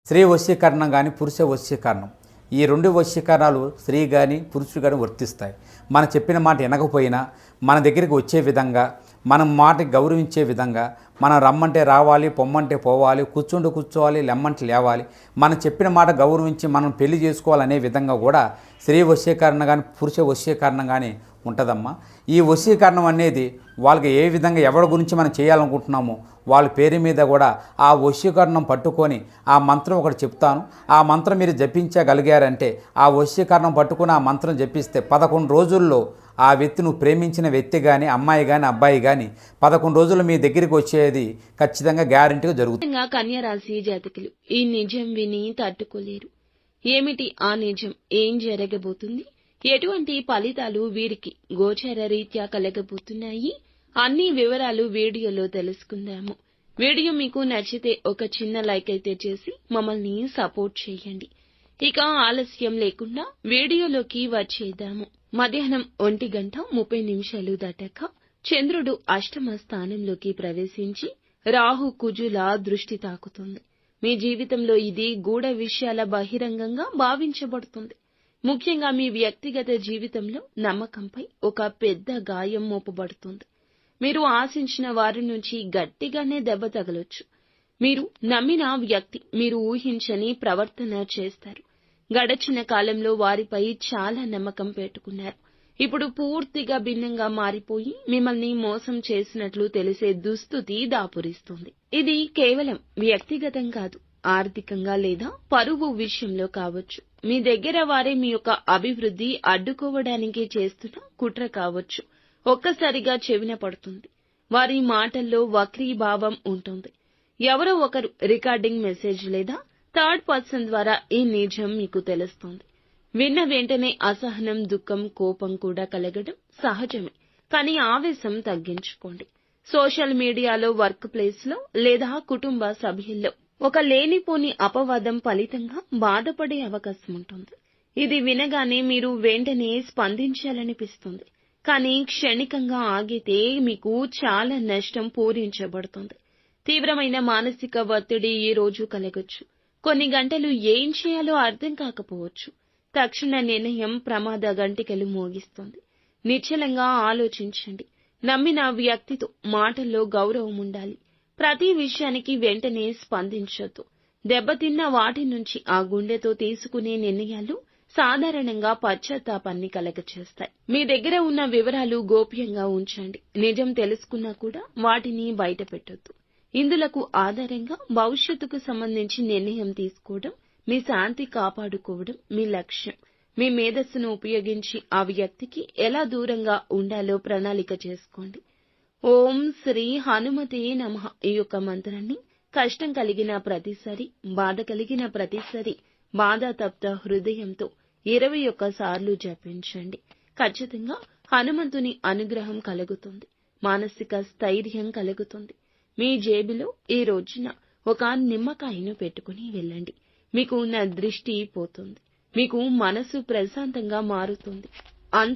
స్త్రీ వశీకరణం కానీ పురుష వశీకరణం, ఈ రెండు వశీకరణాలు స్త్రీ కానీ పురుషుడు కానీ వర్తిస్తాయి. మనం చెప్పిన మాట వినకపోయినా మన దగ్గరికి వచ్చే విధంగా, మనం మాటకి గౌరవించే విధంగా, మనం రమ్మంటే రావాలి, పొమ్మంటే పోవాలి, కూర్చుంటే కూర్చోవాలి, లెమ్మంటే లేవాలి, మనం చెప్పిన మాట గౌరవించి మనం పెళ్లి చేసుకోవాలనే విధంగా కూడా స్త్రీ వశీకరణ కానీ పురుష వశీకరణం కానీ ఉంటుందమ్మా. ఈ వశీకరణం అనేది వాళ్ళకి ఏ విధంగా ఎవరి గురించి మనం చేయాలనుకుంటున్నామో వాళ్ళ పేరు మీద కూడా ఆ వశీకరణం పట్టుకొని ఆ మంత్రం ఒకటి చెప్తాను. ఆ మంత్రం మీరు జపించగలిగారంటే ఆ వశీకరణం పట్టుకొని ఆ మంత్రం జపిస్తే 11 రోజుల్లో ఆ వ్యక్తి, నువ్వు ప్రేమించిన వ్యక్తి కానీ అమ్మాయి కానీ అబ్బాయి కానీ 11 రోజులు మీ దగ్గరికి వచ్చేది ఖచ్చితంగా గ్యారెంటీగా జరుగుతుంది. కన్యా రాశి జాతకులు ఈ నిజం విని తట్టుకోలేరు. ఏమిటి ఆ నిజం? ఏం జరగబోతుంది? ఎటువంటి ఫలితాలు వీరికి గోచర రీత్యా కలగబోతున్నాయి? అన్ని వివరాలు వీడియోలో తెలుసుకుందాము. వీడియో మీకు నచ్చితే ఒక చిన్న లైక్ అయితే చేసి మమ్మల్ని సపోర్ట్ చేయండి. ఇక ఆలస్యం లేకుండా వీడియోలోకి వచ్చేద్దాము. మధ్యాహ్నం 1:30 దాటాక చంద్రుడు అష్టమ స్థానంలోకి ప్రవేశించి రాహు కుజుల దృష్టి తాకుతుంది. మీ జీవితంలో ఇది గూఢ విషయాల బహిరంగంగా భావించబడుతుంది. ముఖ్యంగా మీ వ్యక్తిగత జీవితంలో నమ్మకంపై ఒక పెద్ద గాయం మోపబడుతుంది. మీరు ఆశించిన వారి నుంచి గట్టిగానే దెబ్బ తగలొచ్చు. మీరు నమ్మిన వ్యక్తి మీరు ఊహించని ప్రవర్తన చేస్తారు. గడచిన కాలంలో వారిపై చాలా నమ్మకం పెట్టుకున్నారు. ఇప్పుడు పూర్తిగా భిన్నంగా మారిపోయి మిమ్మల్ని మోసం చేసినట్లు తెలిసే దుస్థితి దాపురిస్తుంది. ఇది కేవలం వ్యక్తిగతం కాదు, ఆర్థికంగా లేదా పరువు విషయంలో కావచ్చు. మీ దగ్గర వారే మీ యొక్క అభివృద్ధి అడ్డుకోవడానికి చేస్తున్న కుట్ర కావచ్చు. ఒక్కసారిగా చెవిన పడుతుంది. వారి మాటల్లో వక్రీభావం ఉంటుంది. ఎవరో ఒకరు రికార్డింగ్ మెసేజ్ లేదా థర్డ్ పర్సన్ ద్వారా ఈ నిజం మీకు తెలుస్తుంది. విన్న వెంటనే అసహనం, దుఃఖం, కోపం కూడా కలగడం సహజమే. కానీ ఆవేశం తగ్గించుకోండి. సోషల్ మీడియాలో, వర్క్ ప్లేస్ లో లేదా కుటుంబ సభ్యుల్లో ఒక లేనిపోని అపవాదం ఫలితంగా బాధపడే అవకాశం ఉంటుంది. ఇది వినగానే మీరు వెంటనే స్పందించాలనిపిస్తుంది. కానీ క్షణికంగా ఆగితే మీకు చాలా నష్టం పూరించబడుతుంది. తీవ్రమైన మానసిక ఒత్తిడి ఈ రోజు కలగొచ్చు. కొన్ని గంటలు ఏం చేయాలో అర్థం కాకపోవచ్చు. తక్షణ నిర్ణయం ప్రమాద గంటికలు మోగిస్తుంది. నిశ్చలంగా ఆలోచించండి. నమ్మిన వ్యక్తితో మాటల్లో గౌరవం ఉండాలి. ప్రతి విషయానికి వెంటనే స్పందించొద్దు. దెబ్బతిన్న వాటి నుంచి ఆ గుండెతో తీసుకునే నిర్ణయాలు సాధారణంగా పశ్చాత్తాపాన్ని కలగచేస్తాయి. మీ దగ్గర ఉన్న వివరాలు గోప్యంగా ఉంచండి. నిజం తెలుసుకున్నా కూడా వాటిని బయట పెట్టొద్దు. ఇందులకు ఆధారంగా భవిష్యత్తుకు సంబంధించి నిర్ణయం తీసుకోవడం, మీ శాంతి కాపాడుకోవడం మీ లక్ష్యం. మీ మేధస్సును ఉపయోగించి ఆ వ్యక్తికి ఎలా దూరంగా ఉండాలో ప్రణాళిక చేసుకోండి. ఓం శ్రీ హనుమతే నమః ఈ యొక్క మంత్రాన్ని కష్టం కలిగిన ప్రతిసారి, బాధ కలిగిన ప్రతిసారి బాధాతప్త హృదయంతో 21 సార్లు జపించండి. ఖచ్చితంగా హనుమంతుని అనుగ్రహం కలుగుతుంది. మానసిక స్థైర్యం కలుగుతుంది. మీ జేబులో ఈ రోజున ఒక నిమ్మకాయను పెట్టుకుని వెళ్ళండి. మీకు ఉన్న దృష్టి పోతుంది. మీకు మనసు ప్రశాంతంగా మారుతుంది.